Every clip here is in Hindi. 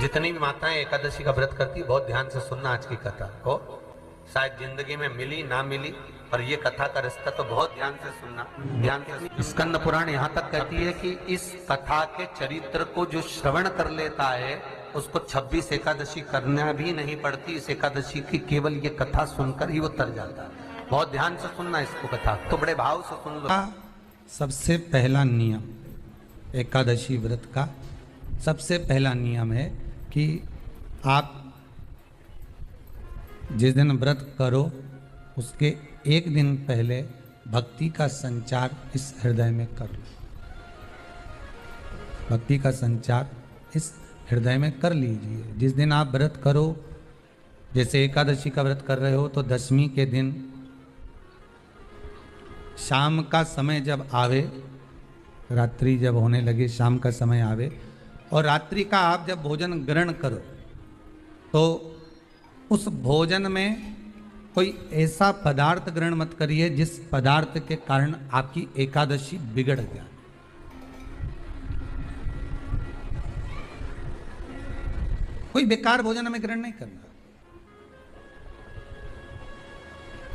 जितनी भी माताएं एकादशी का व्रत करती, बहुत ध्यान से सुनना आज की कथा को। शायद जिंदगी में मिली ना मिली, पर ये कथा का रिश्ता तो बहुत ध्यान से सुनना। ध्यान से स्कंद पुराण यहाँ तक कहती है कि इस कथा के चरित्र को जो श्रवण कर लेता है उसको 26 एकादशी करना भी नहीं पड़ती। इस एकादशी की केवल ये कथा सुनकर ही वो तर जाता है। बहुत ध्यान से सुनना इसको, कथा तो बड़े भाव से सुन लो। सबसे पहला नियम एकादशी व्रत का सबसे पहला नियम है कि आप जिस दिन व्रत करो उसके एक दिन पहले भक्ति का संचार इस हृदय में कर लो। भक्ति का संचार इस हृदय में कर लीजिए। जिस दिन आप व्रत करो, जैसे एकादशी का व्रत कर रहे हो तो दशमी के दिन शाम का समय जब आवे, रात्रि जब होने लगे, शाम का समय आवे और रात्रि का आप जब भोजन ग्रहण करो तो उस भोजन में कोई ऐसा पदार्थ ग्रहण मत करिए जिस पदार्थ के कारण आपकी एकादशी बिगड़ गया। कोई बेकार भोजन हमें ग्रहण नहीं करना।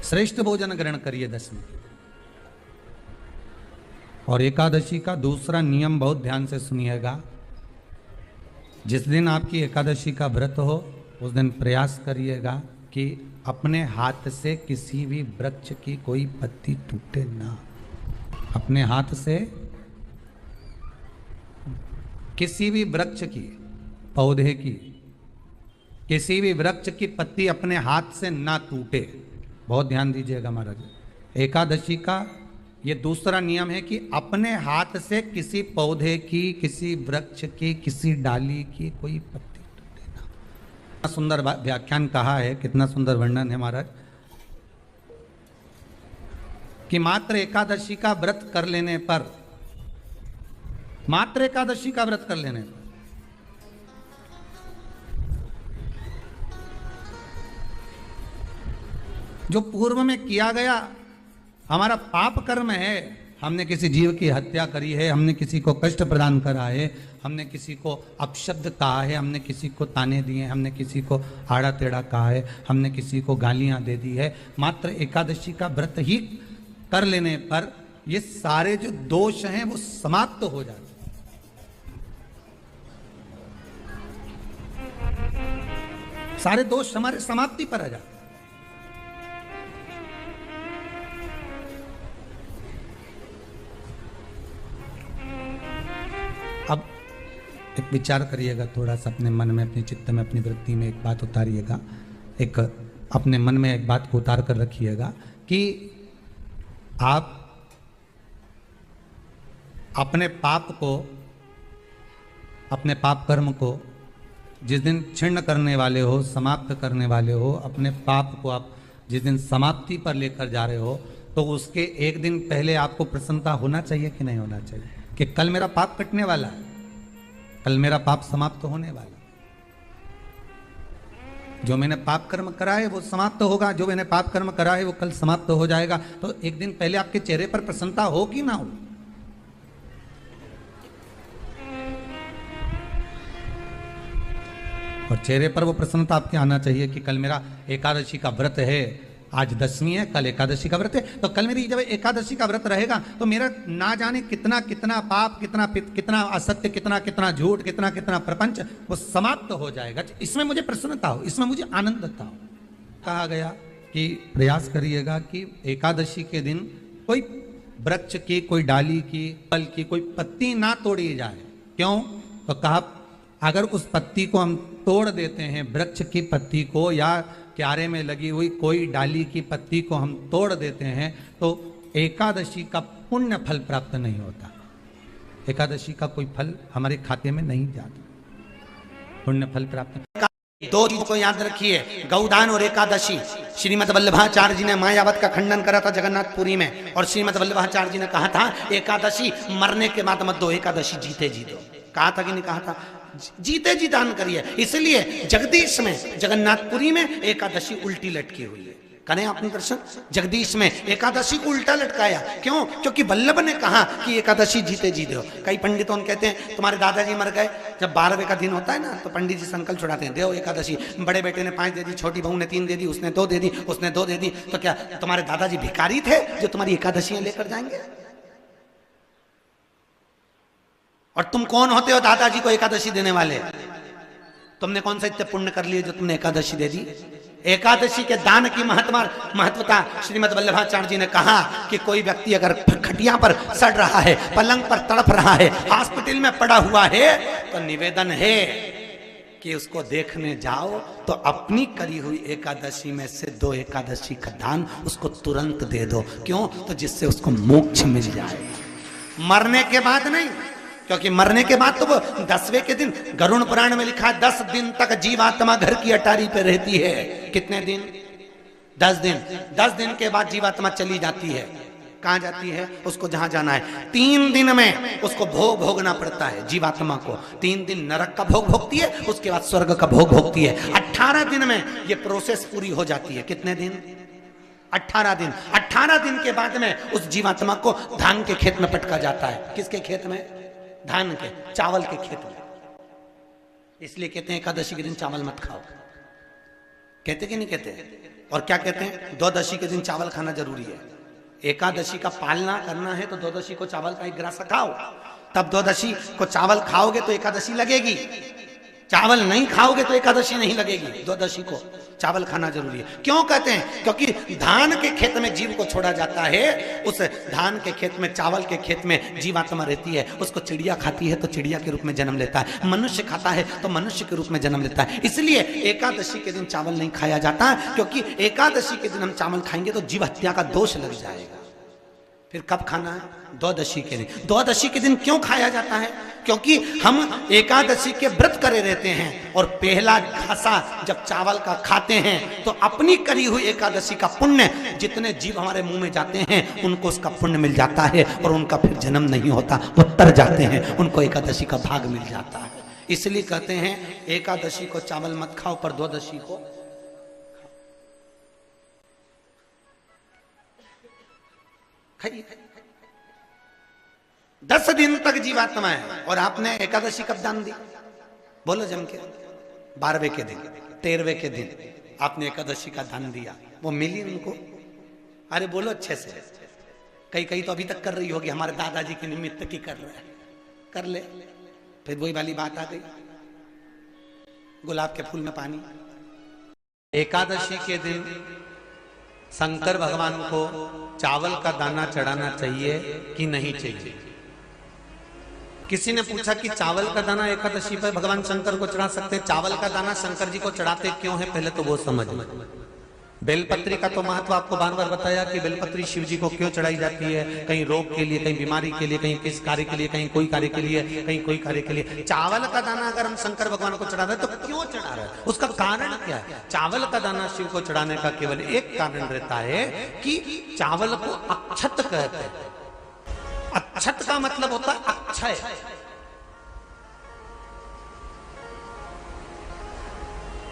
श्रेष्ठ भोजन ग्रहण करिए दशमी। और एकादशी का दूसरा नियम बहुत ध्यान से सुनिएगा। जिस दिन आपकी एकादशी का व्रत हो उस दिन प्रयास करिएगा कि अपने हाथ से किसी भी वृक्ष की कोई पत्ती टूटे ना। अपने हाथ से किसी भी वृक्ष की, पौधे की, किसी भी वृक्ष की पत्ती अपने हाथ से ना टूटे। बहुत ध्यान दीजिएगा महाराज। एकादशी का ये दूसरा नियम है कि अपने हाथ से किसी पौधे की, किसी वृक्ष की, किसी डाली की कोई पत्ती टूटे ना। कितना सुंदर व्याख्यान कहा है, कितना सुंदर वर्णन है महाराज कि मात्र एकादशी का व्रत कर लेने पर, मात्र एकादशी का व्रत कर लेने पर जो पूर्व में किया गया हमारा पाप कर्म है, हमने किसी जीव की हत्या करी है, हमने किसी को कष्ट प्रदान करा है, हमने किसी को अपशब्द कहा है, हमने किसी को ताने दिए, हमने किसी को आड़ा टेढ़ा कहा है, हमने किसी को गालियां दे दी है, मात्र एकादशी का व्रत ही कर लेने पर ये सारे जो दोष हैं वो समाप्त हो जाते हैं। सारे दोष हमारे समाप्ति पर आ जाते हैं। अब एक विचार करिएगा थोड़ा सा अपने मन में, अपने चित्त में, अपनी वृत्ति में एक बात उतारिएगा। एक अपने मन में एक बात को उतार कर रखिएगा कि आप अपने पाप को, अपने पाप कर्म को जिस दिन छिन्न करने वाले हो, समाप्त करने वाले हो, अपने पाप को आप जिस दिन समाप्ति पर लेकर जा रहे हो तो उसके एक दिन पहले आपको प्रसन्नता होना चाहिए कि नहीं होना चाहिए कि कल मेरा पाप कटने वाला है, कल मेरा पाप समाप्त होने वाला। जो मैंने पाप कर्म करा है वो समाप्त होगा, जो मैंने पाप कर्म करा है वो कल समाप्त हो जाएगा। तो एक दिन पहले आपके चेहरे पर प्रसन्नता हो कि ना हो। और चेहरे पर वो प्रसन्नता आपके आना चाहिए कि कल मेरा एकादशी का व्रत है, आज दशमी है, कल एकादशी का व्रत है, तो कल मेरी जब एकादशी का व्रत रहेगा तो मेरा ना जाने कितना कितना पाप, कितना कितना असत्य, कितना कितना झूठ, कितना कितना प्रपंच वो समाप्त हो जाएगा। इसमें मुझे प्रसन्नता हो, इसमें मुझे आनंदता हो। कहा गया कि प्रयास करिएगा कि एकादशी के दिन कोई वृक्ष की, कोई डाली की, फल की कोई पत्ती ना तोड़ी जाए। क्यों? तो कहा अगर उस पत्ती को हम तोड़ देते हैं, वृक्ष की पत्ती को या क्यारे में लगी हुई कोई डाली की पत्ती को हम तोड़ देते हैं तो एकादशी का पुण्य फल प्राप्त नहीं होता। एकादशी का कोई फल हमारे खाते में नहीं जाता, पुण्य फल प्राप्त। दो चीजों को याद रखिए, गौदान और एकादशी। श्रीमद् वल्लभाचार्य जी ने मायावत का खंडन करा था जगन्नाथपुरी में, और श्रीमद् वल्लभाचार्य जी ने कहा था एकादशी मरने के बाद मत दो, एकादशी जीते जी दो। कहा था कि नहीं कहा था? जीते जी दान करिए। इसलिए जगदीश में, जगन्नाथपुरी में एकादशी उल्टी लटकी हुई है। करें आपने दर्शन। जगदीश में एकादशी को उल्टा लटकाया, क्यों? क्योंकि वल्लभ ने कहा कि एकादशी जीते जी दो। कई पंडितों कहते हैं तुम्हारे दादाजी मर गए, जब 12वें का दिन होता है ना तो पंडित जी संकल्प छुड़ाते हैं, दो एकादशी। बड़े बेटे ने 5 दे दी, छोटी बहू ने 3 दे दी, उसने 2 दे दी, उसने 2 दे दी, तो क्या तुम्हारे दादाजी भिखारी थे जो तुम्हारी एकादशियां लेकर जाएंगे? और तुम कौन होते हो दादाजी को एकादशी देने वाले? तुमने कौन सा इतने पुण्य कर लिए जो तुमने एकादशी दे दी? एकादशी के दान की महत्वता श्रीमद् वल्लभाचार्य जी ने कहा कि कोई व्यक्ति अगर खटिया पर सड़ रहा है, पलंग पर तड़प रहा है, हॉस्पिटल में पड़ा हुआ है, तो निवेदन है कि उसको देखने जाओ तो अपनी करी हुई एकादशी में से 2 एकादशी का दान उसको तुरंत दे दो। क्यों? तो जिससे उसको मोक्ष मिल जाए, मरने के बाद नहीं। क्योंकि मरने के बाद तो वो 10वें के दिन, गरुड़ पुराण में लिखा है 10 दिन तक जीवात्मा घर की अटारी पे रहती है। कितने दिन? 10 दिन। 10 दिन के बाद जीवात्मा चली जाती है। कहां जाती है? उसको जहां जाना है। 3 दिन में उसको भोग भोगना पड़ता है जीवात्मा को। 3 दिन नरक का भोग भोगती है, उसके बाद स्वर्ग का भोग भोगती है। 18 दिन में ये प्रोसेस पूरी हो जाती है। कितने दिन? 18 दिन। 18 दिन के बाद में उस जीवात्मा को धान के खेत में पटका जाता है। किसके खेत में? धान के, चावल के खेत में। इसलिए कहते हैं एकादशी के दिन चावल मत खाओ। कहते कि नहीं कहते? और क्या कहते हैं? द्वादशी के दिन चावल खाना जरूरी है। एकादशी का पालना करना है तो द्वादशी को चावल का 1 ग्रास खाओ, तब द्वादशी को चावल खाओगे तो एकादशी लगेगी। चावल नहीं खाओगे तो एकादशी नहीं लगेगी। द्वादशी को चावल खाना जरूरी है। क्यों कहते हैं? क्योंकि धान के खेत में जीव को छोड़ा जाता है, उस धान के खेत में, चावल के खेत में जीवात्मा रहती है। उसको चिड़िया खाती है तो चिड़िया के रूप में जन्म लेता है, मनुष्य खाता है तो मनुष्य के रूप में जन्म लेता है। इसलिए एकादशी के दिन चावल नहीं खाया जाता, क्योंकि एकादशी के दिन हम चावल खाएंगे तो जीव हत्या का दोष लग जाएगा। फिर कब खाना है? द्वादशी के दिन। द्वादशी के दिन क्यों खाया जाता है? क्योंकि हम एकादशी के व्रत करे रहते हैं, और पहला घासा जब चावल का खाते हैं तो अपनी करी हुई एकादशी का पुण्य, जितने जीव हमारे मुंह में जाते हैं उनको उसका पुण्य मिल जाता है, और उनका फिर जन्म नहीं होता, वो तर जाते हैं, उनको एकादशी का भाग मिल जाता है। इसलिए कहते हैं एकादशी को चावल मत खाओ, पर द्वादशी को खाइए। 10 दिन तक जीवात्मा है, और आपने एकादशी कब दान दी? बोलो जम के। 12वें के दिन, 13वें के दिन आपने एकादशी का दान दिया, वो मिली उनको? अरे बोलो अच्छे से। कई तो अभी तक कर रही होगी, हमारे दादाजी के निमित्त की कर रहे हैं, कर ले। फिर वही वाली बात आ गई, गुलाब के फूल में पानी। एकादशी के दिन शंकर भगवान को चावल का दाना चढ़ाना चाहिए कि नहीं चाहिए? किसी ने पूछा कि चावल का दाना एकादशी पर भगवान शंकर को चढ़ा सकते हैं, चावल का दाना शंकर जी को चढ़ाते क्यों है? पहले तो वो समझ लो। बेलपत्री का तो महत्व आपको बार बार बताया कि बेलपत्री शिव जी को क्यों चढ़ाई जाती है। कहीं रोग के लिए, कहीं बीमारी के लिए, कहीं किस कार्य के लिए, कहीं कोई कार्य के लिए, कहीं कोई कार्य के लिए। चावल का दाना अगर हम शंकर भगवान को चढ़ा रहे हैं तो क्यों चढ़ा रहे हैं? उसका कारण क्या है? चावल का दाना शिव को चढ़ाने का केवल एक कारण रहता है कि चावल को अक्षत कहते हैं। अक्षत का मतलब होता है अक्षय।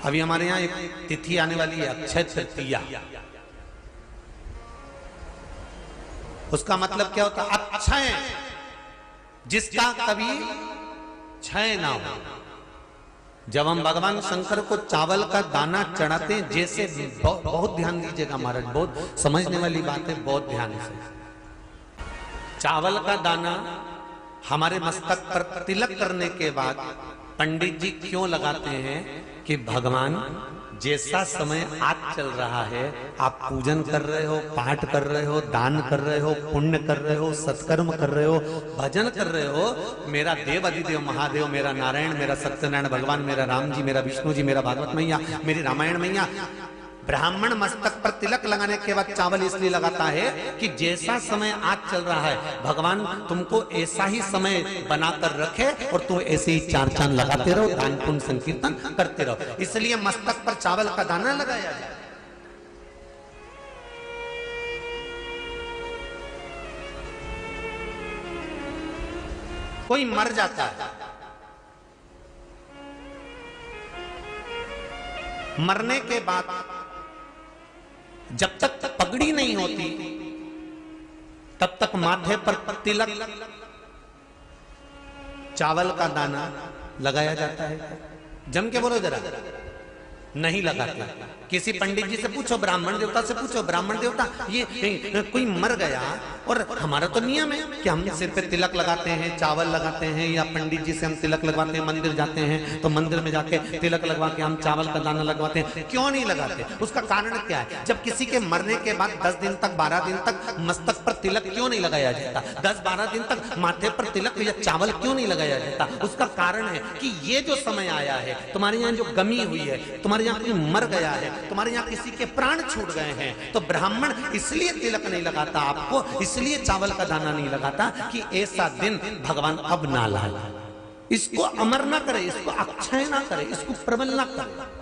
अभी हमारे यहाँ एक तिथि आने वाली है, अक्षय तृतीया। उसका मतलब क्या होता है? अक्षय, जिसका कभी क्षय ना हो। जब हम भगवान शंकर को चावल का दाना चढ़ाते हैं, जैसे बहुत ध्यान दीजिएगा महाराज, बहुत समझने वाली बात है, बहुत ध्यान से। चावल का दाना हमारे मस्तक पर तिलक करने के बाद पंडित जी क्यों लगाते हैं? कि भगवान जैसा समय आज चल रहा है, आप पूजन कर रहे हो, पाठ कर रहे हो, दान कर रहे हो, पुण्य कर रहे हो, सत्कर्म कर रहे हो, भजन कर रहे हो, मेरा देव अधिदेव महादेव, मेरा नारायण, मेरा सत्यनारायण भगवान, मेरा राम जी, मेरा विष्णु जी, मेरा भागवत मैया, मेरी रामायण मैया, ब्राह्मण मस्तक पर तिलक लगाने के बाद चावल इसलिए लगाता है कि जैसा समय आज चल रहा है, भगवान तुमको ऐसा ही समय बनाकर रखे और तुम ऐसे ही 4 चांद लगाते रहो, दान पुण्य संकीर्तन करते रहो। इसलिए मस्तक पर चावल का दाना लगाया जाए। कोई मर जाता है, मरने के बाद जब तक पगड़ी नहीं होती तब तक माथे पर तिलक, चावल का दाना लगाया जाता है? जम के बोलो जरा। नहीं लगाते। किसी पंडित जी से पूछो, ब्राह्मण देवता से पूछो, ब्राह्मण देवता ये कोई मर गया, और हमारा तो नियम है कि हम सिर पे तिलक लगाते हैं, चावल लगाते हैं, या पंडित जी से हम तिलक लगवाते हैं, मंदिर जाते हैं तो मंदिर में जाके तिलक लगवा के हम चावल का दाना लगवाते हैं। क्यों नहीं लगाते? उसका कारण क्या है? जब किसी के मरने के बाद 10 दिन तक, 12 दिन तक मस्तक पर तिलक क्यों नहीं लगाया जाता? 10-12 दिन तक माथे पर तिलक या चावल क्यों नहीं लगाया जाता? उसका कारण है कि ये जो समय आया है, तुम्हारे यहाँ जो गमी हुई है, तुम्हारे यहाँ कोई मर गया है, तुम्हारे यहाँ किसी के प्राण छूट गए हैं, तो ब्राह्मण इसलिए तिलक नहीं लगाता आपको, इसलिए चावल का दाना नहीं लगाता कि ऐसा दिन भगवान अब ना लाए, इसको अमर ना करे, इसको अक्षय ना करे, इसको प्रबल ना करे।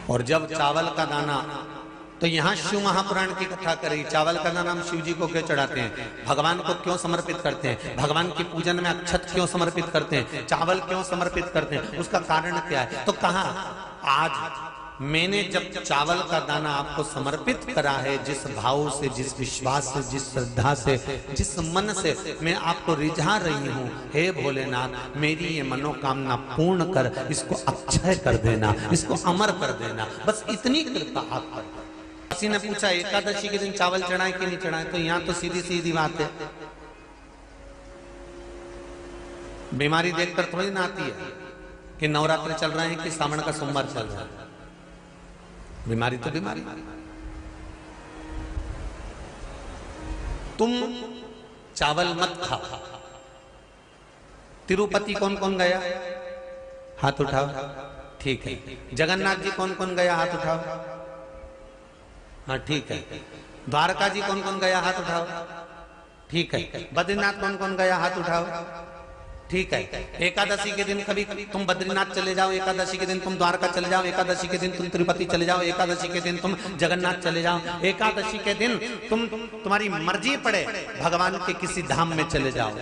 और जब चावल का दाना, तो यहां शिव महापुराण की कथा करी, चावल का दाना हम शिव जी को क्यों चढ़ाते हैं, भगवान को क्यों समर्पित करते हैं, भगवान की पूजन में अक्षत क्यों समर्पित करते हैं, चावल क्यों समर्पित करते हैं, उसका कारण क्या है? तो कहा आज मैंने जब चावल का दाना आपको समर्पित करा है, जिस भाव से, जिस विश्वास से, जिस श्रद्धा से, जिस मन से मैं आपको रिझा रही हूं, हे भोलेनाथ मेरी ये मनोकामना पूर्ण कर, इसको अक्षय कर देना, इसको अमर कर देना, बस इतनी कृपा आप कर। किसी ने पूछा एकादशी के दिन चावल चढ़ाए कि नहीं चढ़ाए, तो यहां तो सीधी सीधी बात है, बीमारी देखकर थोड़ी ना आती है कि नवरात्र चल रहे हैं कि सावन का सोमवार चल रहा है, बीमारी तो बीमारी। तुम चावल मत खाओ। तिरुपति कौन कौन गया? हाथ उठाओ। ठीक है। जगन्नाथ जी कौन कौन गया? हाथ उठाओ। हाँ ठीक है। द्वारका जी कौन कौन गया? हाथ उठाओ। ठीक है। बद्रीनाथ कौन कौन गया? हाथ उठाओ। ठीक है। एकादशी के दिन कभी तुम बद्रीनाथ चले जाओ, एकादशी के दिन तुम द्वारका चले जाओ, एकादशी के दिन तुम तिरुपति चले जाओ, एकादशी के दिन तुम जगन्नाथ चले जाओ, एकादशी के दिन तुम्हारी मर्जी पड़े भगवान के किसी धाम में चले जाओ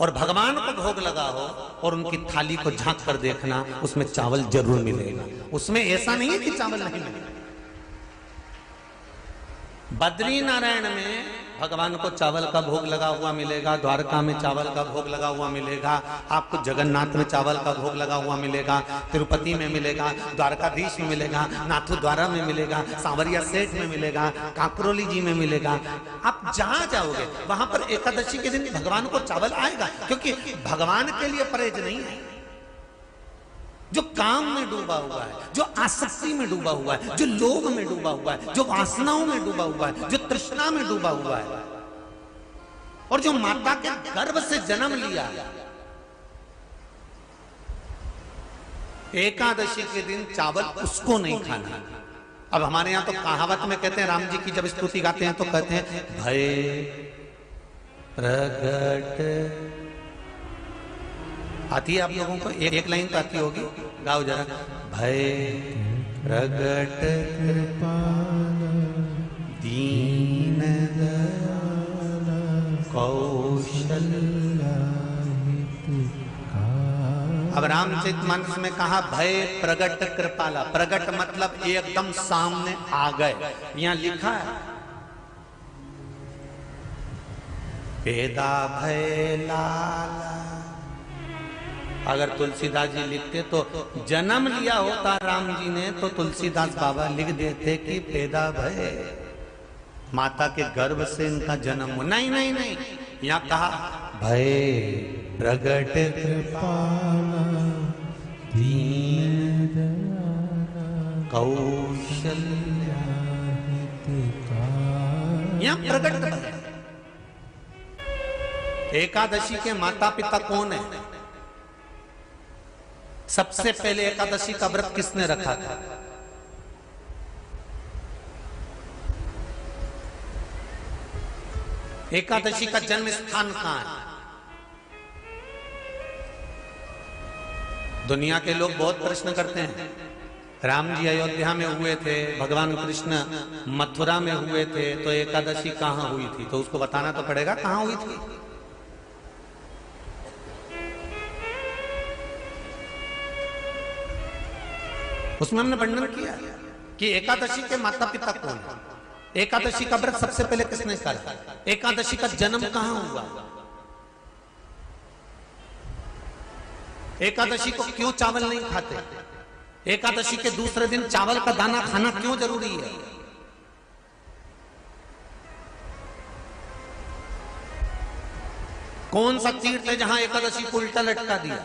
और भगवान को भोग लगाओ और उनकी थाली को झांक कर देखना, उसमें चावल जरूर मिलेगा। उसमें ऐसा नहीं है कि चावल नहीं मिलेगा। बद्री नारायण में भगवान को चावल का भोग लगा हुआ मिलेगा, द्वारका में चावल का भोग लगा हुआ मिलेगा, आपको जगन्नाथ में चावल का भोग लगा हुआ मिलेगा, तिरुपति में मिलेगा, द्वारकाधीश में मिलेगा, नाथू द्वारा में मिलेगा, सांवरिया सेठ में मिलेगा, काकरोली जी में मिलेगा। आप जहां जाओगे वहां पर एकादशी के दिन भगवान को चावल आएगा, क्योंकि भगवान के लिए परहेज नहीं है। जो काम में डूबा हुआ है, जो आसक्ति में डूबा हुआ है, जो लोभ में डूबा हुआ है, जो वासनाओं में डूबा हुआ है, जो तृष्णा में डूबा हुआ है, और जो माता के गर्भ से जन्म लिया, एकादशी के दिन चावल उसको नहीं खाना। अब हमारे यहां तो कहावत में कहते हैं, राम जी की जब स्तुति गाते हैं तो कहते हैं, भय प्रगट। आती है आप लोगों को? एक लाइन तो आती होगी, गाओ जरा। भय प्रगट दीन कौशल। अब रामचरितमानस में कहा भय प्रगट कृपाला। प्रगट मतलब एकदम सामने आ गए। यहां लिखा है पेदा भय लाला। अगर तुलसीदास जी लिखते तो जन्म लिया होता राम जी ने तो तुलसीदास बाबा लिख देते कि पैदा भय, माता के गर्भ से इनका जन्म। नहीं नहीं नहीं, यहाँ कहा भय प्रगट कृपाला दीन कौशल्या। यहाँ प्रगट भय। एकादशी के माता पिता कौन है? सबसे पहले एकादशी का व्रत किसने रखा था? एकादशी का जन्म स्थान कहां है? दुनिया के लोग बहुत प्रश्न करते हैं राम जी अयोध्या में हुए थे, भगवान कृष्ण मथुरा में हुए थे, तो एकादशी कहाँ हुई थी? तो उसको बताना तो पड़ेगा कहाँ हुई थी। उसमें हमने वर्णन किया कि एकादशी के माता पिता कौन है, एकादशी का व्रत सबसे पहले किसने करा, एकादशी का जन्म कहां हुआ, एकादशी को क्यों चावल नहीं खाते, एकादशी के दूसरे दिन चावल का दाना खाना क्यों जरूरी है। कौन सा तीर्थ है जहां एकादशी को उल्टा लटका दिया।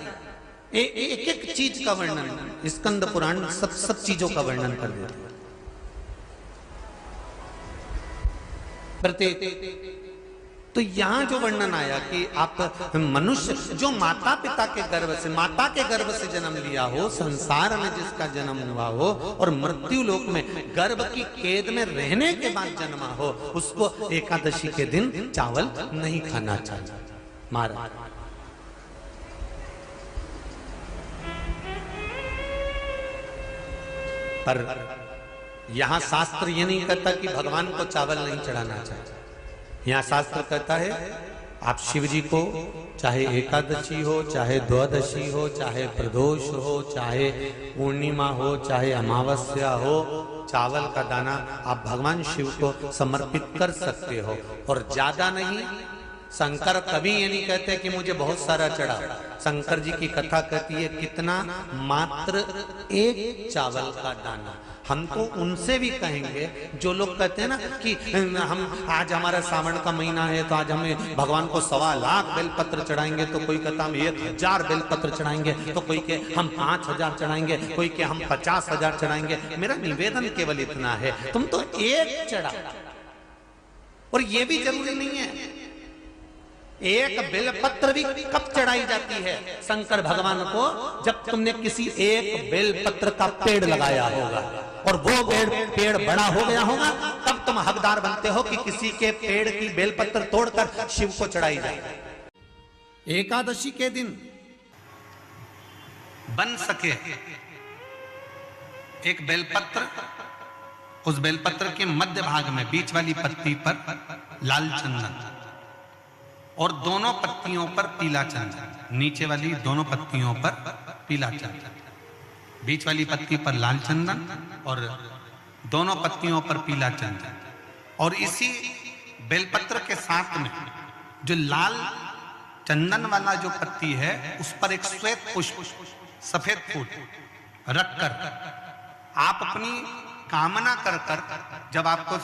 एक एक चीज का वर्णन स्कंद पुराण सब चीजों का वर्णन कर देते हैं। प्रत्येक तो यहां जो वर्णन आया कि आप मनुष्य जो माता पिता के गर्भ से, माता के गर्भ से जन्म लिया हो, संसार में जिसका जन्म हुआ हो और मृत्यु लोक में गर्भ की कैद में रहने के बाद जन्मा हो, उसको एकादशी के दिन चावल नहीं खाना चाहिए। महाराज पर यहां शास्त्र ये नहीं कहता कि भगवान को चावल नहीं चढ़ाना चाहिए। यहां शास्त्र कहता है आप शिव जी को चाहे एकादशी हो, चाहे द्वादशी हो, चाहे प्रदोष हो, चाहे पूर्णिमा हो, चाहे अमावस्या हो, चावल का दाना आप भगवान शिव को समर्पित कर सकते हो। और ज्यादा नहीं, शंकर कभी ये नहीं कहते कि मुझे बहुत सारा चढ़ा। शंकर जी की कथा कहती है कितना, मात्र एक चावल का दाना। हम तो उनसे भी कहेंगे जो लोग कहते हैं ना कि हम आज हमारा सावन का महीना है तो आज हमें भगवान को 1.25 लाख बेलपत्र चढ़ाएंगे, तो कोई कहता हम 1000 बेलपत्र चढ़ाएंगे, तो कोई के हम 5000 चढ़ाएंगे, कोई के हम 50,000 चढ़ाएंगे। मेरा निवेदन केवल इतना है, तुम तो एक चढ़ा। और ये भी जरूरी नहीं है, एक बेलपत्र भी कब चढ़ाई जाती है शंकर भगवान को, जब तुमने किसी एक बेलपत्र का पेड़ लगाया होगा और वो पेड़ बड़ा हो गया होगा, तब तुम हकदार बनते हो कि किसी के पेड़ की बेलपत्र तोड़कर शिव को चढ़ाई जाए। एकादशी के दिन बन सके एक बेलपत्र, उस बेलपत्र के मध्य भाग में बीच वाली पत्ती पर लाल चंदन और दोनों पत्तियों पर पीला चंदन, नीचे वाली दोनों पत्तियों पर पीला चंदन, बीच वाली पत्ती पर लाल चंदन और दोनों पत्तियों पर पीला चंदन। और इसी बेलपत्र के साथ में जो लाल चंदन वाला जो पत्ती है उस पर एक श्वेत पुष्प, सफेद फूल रखकर आप अपनी कामना कर कर, जब आपको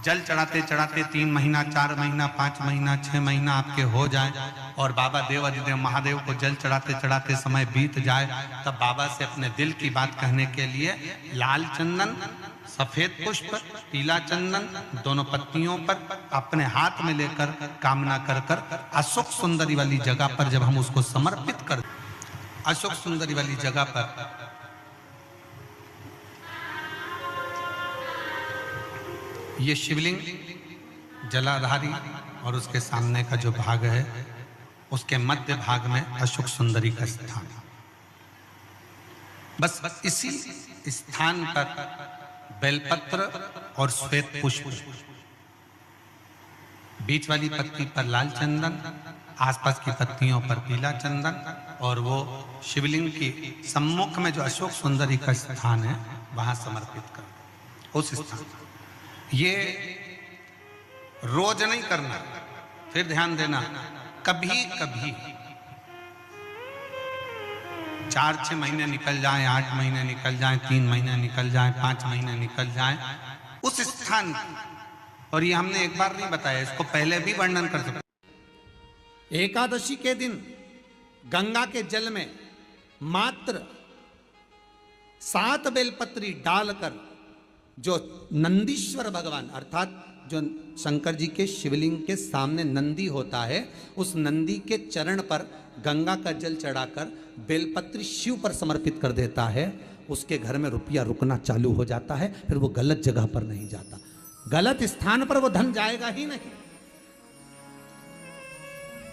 जल चढ़ाते चढ़ाते 3 महीना, 4 महीना, 5 महीना, 6 महीना आपके हो जाए और बाबा देव अधिदेव महादेव को जल चढ़ाते चढ़ाते समय बीत जाए, तब बाबा से अपने दिल की बात कहने के लिए लाल चंदन, सफेद पुष्प, पीला चंदन दोनों पत्तियों पर अपने हाथ में लेकर कामना कर कर अशोक सुंदरी वाली जगह पर जब हम उसको समर्पित कर, अशोक सुंदरी वाली जगह पर ये शिवलिंग जलाधारी और उसके सामने का जो भाग है उसके मध्य भाग में अशोक सुंदरी का स्थान। बस इसी स्थान पर बेलपत्र और श्वेत पुष्प, बीच वाली पत्ती पर लाल चंदन, आसपास की पत्तियों पर पीला चंदन और वो शिवलिंग की सम्मुख में जो अशोक सुंदरी का स्थान है वहां समर्पित कर। उस स्थान ये रोज नहीं करना, फिर ध्यान देना, कभी कभी 4-6 महीने निकल जाए, 8 महीने निकल जाए, 3 महीने निकल जाए, 5 महीने निकल जाए उस स्थान, और ये हमने एक बार नहीं बताया, इसको पहले भी वर्णन कर सकते। एकादशी के दिन गंगा के जल में मात्र 7 बेलपत्री डालकर जो नंदीश्वर भगवान अर्थात जो शंकर जी के शिवलिंग के सामने नंदी होता है, उस नंदी के चरण पर गंगा का जल चढ़ाकर बेलपत्री शिव पर समर्पित कर देता है, उसके घर में रुपया रुकना चालू हो जाता है। फिर वो गलत जगह पर नहीं जाता, गलत स्थान पर वो धन जाएगा ही नहीं।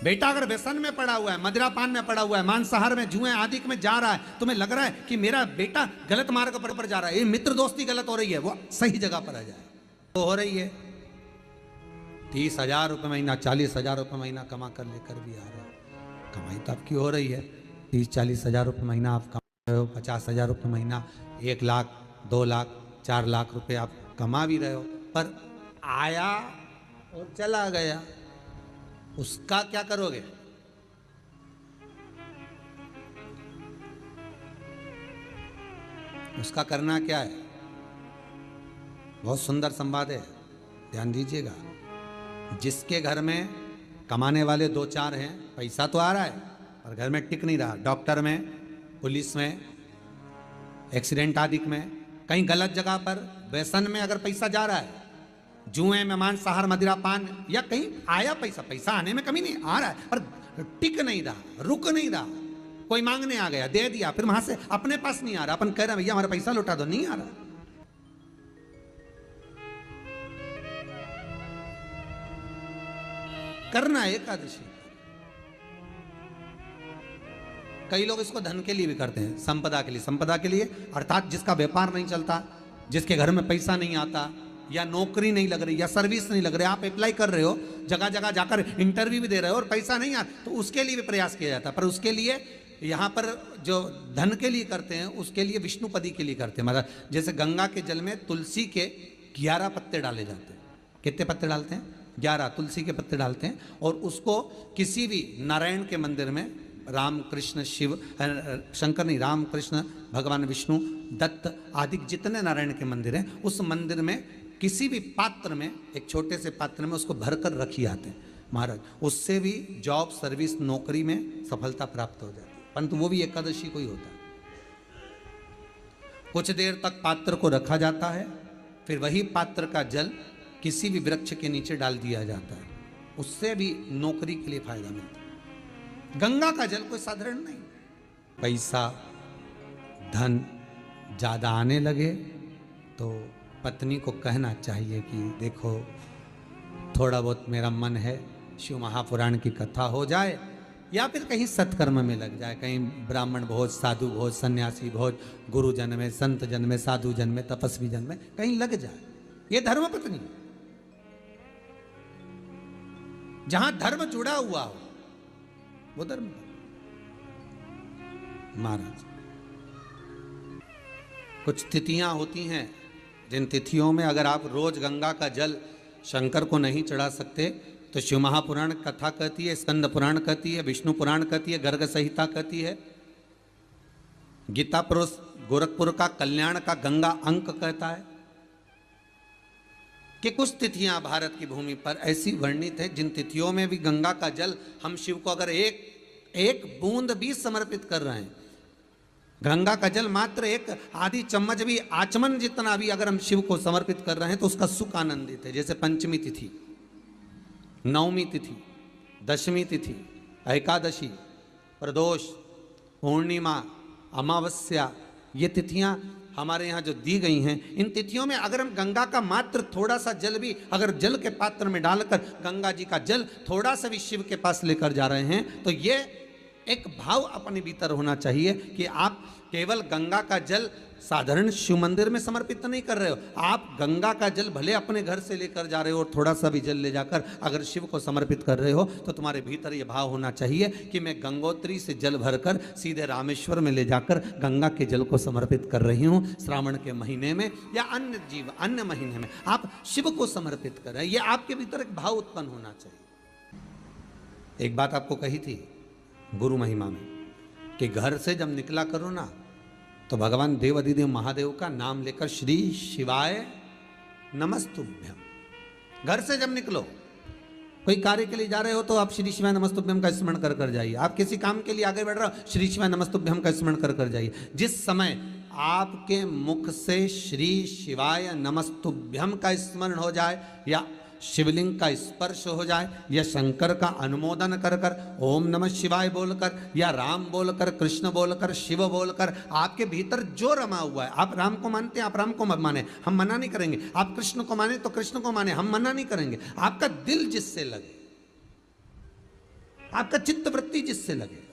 बेटा अगर व्यसन में पड़ा हुआ है, मदिरापान में पड़ा हुआ है, मांसाहार में, जुए आदि में जा रहा है, तुम्हें लग रहा है कि मेरा बेटा गलत मार्ग पर जा रहा है, ये मित्र दोस्ती गलत हो रही है, वो सही जगह पर आ जाए तो हो रही है। 30,000 रुपये महीना, 40,000 रुपये महीना कमा कर लेकर भी आ रहे हो, कमाई तो आपकी हो रही है। 30-40 हज़ार रुपये महीना आप कमा रहे हो, 50,000 रुपये महीना, 1 लाख, 2 लाख, 4 लाख रुपए आप कमा भी रहे हो, पर आया और चला गया, उसका क्या करोगे? उसका करना क्या है? बहुत सुंदर संवाद है, ध्यान दीजिएगा। जिसके घर में कमाने वाले 2-4 हैं, पैसा तो आ रहा है पर घर में टिक नहीं रहा, डॉक्टर में, पुलिस में, एक्सीडेंट आदि में, कहीं गलत जगह पर, व्यसन में अगर पैसा जा रहा है, जुए में, मांसाहार, मदिरापान, या कहीं आया पैसा, पैसा आने में कमी नहीं, आ रहा है पर टिक नहीं रहा, रुक नहीं रहा, कोई मांगने आ गया, दे दिया, फिर वहां से अपने पास नहीं आ रहा, अपन कह रहे हैं भैया हमारा पैसा लौटा दो, नहीं आ रहा। करना है एकादशी। कई लोग इसको धन के लिए भी करते हैं, संपदा के लिए, संपदा के लिए अर्थात जिसका व्यापार नहीं चलता, जिसके घर में पैसा नहीं आता, या नौकरी नहीं लग रही, या सर्विस नहीं लग रही, आप अप्लाई कर रहे हो, जगह जगह जाकर इंटरव्यू भी दे रहे हो और पैसा नहीं आ, तो उसके लिए भी प्रयास किया जाता है। पर उसके लिए यहाँ पर जो धन के लिए करते हैं, उसके लिए विष्णुपदी के लिए करते हैं। मतलब जैसे गंगा के जल में तुलसी के 11 पत्ते डाले जाते हैं। कितने पत्ते डालते हैं? 11 तुलसी के पत्ते डालते हैं, और उसको किसी भी नारायण के मंदिर में, राम कृष्ण शिव, शंकर नहीं, राम कृष्ण भगवान विष्णु, दत्त आदि जितने नारायण के मंदिर हैं, उस मंदिर में किसी भी पात्र में, एक छोटे से पात्र में उसको भरकर रखी आते हैं महाराज। उससे भी जॉब, सर्विस, नौकरी में सफलता प्राप्त हो जाती है, परंतु वो भी एकादशी को ही होता है। कुछ देर तक पात्र को रखा जाता है, फिर वही पात्र का जल किसी भी वृक्ष के नीचे डाल दिया जाता है, उससे भी नौकरी के लिए फायदा मिलता है। गंगा का जल कोई साधारण नहीं। पैसा, धन ज्यादा आने लगे तो पत्नी को कहना चाहिए कि देखो थोड़ा बहुत मेरा मन है, शिव महापुराण की कथा हो जाए, या फिर कहीं सत्कर्म में लग जाए, कहीं ब्राह्मण भोज, साधु भोज, सन्यासी भोज, गुरु जन में, संत जन में, साधु जन में, तपस्वी जन में कहीं लग जाए। ये धर्म पत्नी, जहां धर्म जुड़ा हुआ हो वो धर्म। महाराज कुछ तिथियां होती हैं, जिन तिथियों में अगर आप रोज गंगा का जल शंकर को नहीं चढ़ा सकते तो शिव महापुराण कथा कहती है, स्कंद पुराण कहती है, विष्णु पुराण कहती है, गर्ग संहिता कहती है, गीता पुरुष गोरखपुर का कल्याण का गंगा अंक कहता है कि कुछ तिथियां भारत की भूमि पर ऐसी वर्णित है जिन तिथियों में भी गंगा का जल हम शिव को अगर एक बूंद भी समर्पित कर रहे हैं, गंगा का जल मात्र एक आधी चम्मच भी, आचमन जितना भी अगर हम शिव को समर्पित कर रहे हैं तो उसका सुख आनंदित है। जैसे पंचमी तिथि, नवमी तिथि, दशमी तिथि, एकादशी, प्रदोष, पूर्णिमा, अमावस्या, ये तिथियां हमारे यहाँ जो दी गई हैं, इन तिथियों में अगर हम गंगा का मात्र थोड़ा सा जल भी अगर जल के पात्र में डालकर गंगा जी का जल थोड़ा सा भी शिव के पास लेकर जा रहे हैं, तो ये एक भाव अपने भीतर होना चाहिए कि आप केवल गंगा का जल साधारण शिव मंदिर में समर्पित नहीं कर रहे हो, आप गंगा का जल भले अपने घर से लेकर जा रहे हो और थोड़ा सा भी जल ले जाकर अगर शिव को समर्पित कर रहे हो, तो तुम्हारे भीतर ये भाव होना चाहिए कि मैं गंगोत्री से जल भरकर सीधे रामेश्वर में ले जाकर गंगा के जल को समर्पित कर रही हूँ। श्रावण के महीने में या अन्य महीने में आप शिव को समर्पित कर रहे हैं, ये आपके भीतर एक भाव उत्पन्न होना चाहिए। एक बात आपको कही थी गुरु महिमा में कि घर से जब निकला करो ना, तो भगवान देव अधिदेव महादेव का नाम लेकर श्री शिवाय नमस्तुभ्यम। घर से जब निकलो, कोई कार्य के लिए जा रहे हो तो आप श्री शिवाय नमस्तुभ्यम का स्मरण कर कर जाइए। आप किसी काम के लिए आगे बढ़ रहे हो, श्री शिवाय नमस्तुभ्यम का स्मरण कर कर जाइए। जिस समय आपके मुख से श्री शिवाय नमस्तुभ्यम का स्मरण हो जाए, या शिवलिंग का स्पर्श हो जाए, या शंकर का अनुमोदन कर कर ओम नमः शिवाय बोलकर, या राम बोलकर, कृष्ण बोलकर, शिव बोलकर, आपके भीतर जो रमा हुआ है, आप राम को मानते हैं आप राम को माने, हम मना नहीं करेंगे, आप कृष्ण को माने तो कृष्ण को माने, हम मना नहीं करेंगे, आपका दिल जिससे लगे, आपका चित्त वृत्ति जिससे लगे।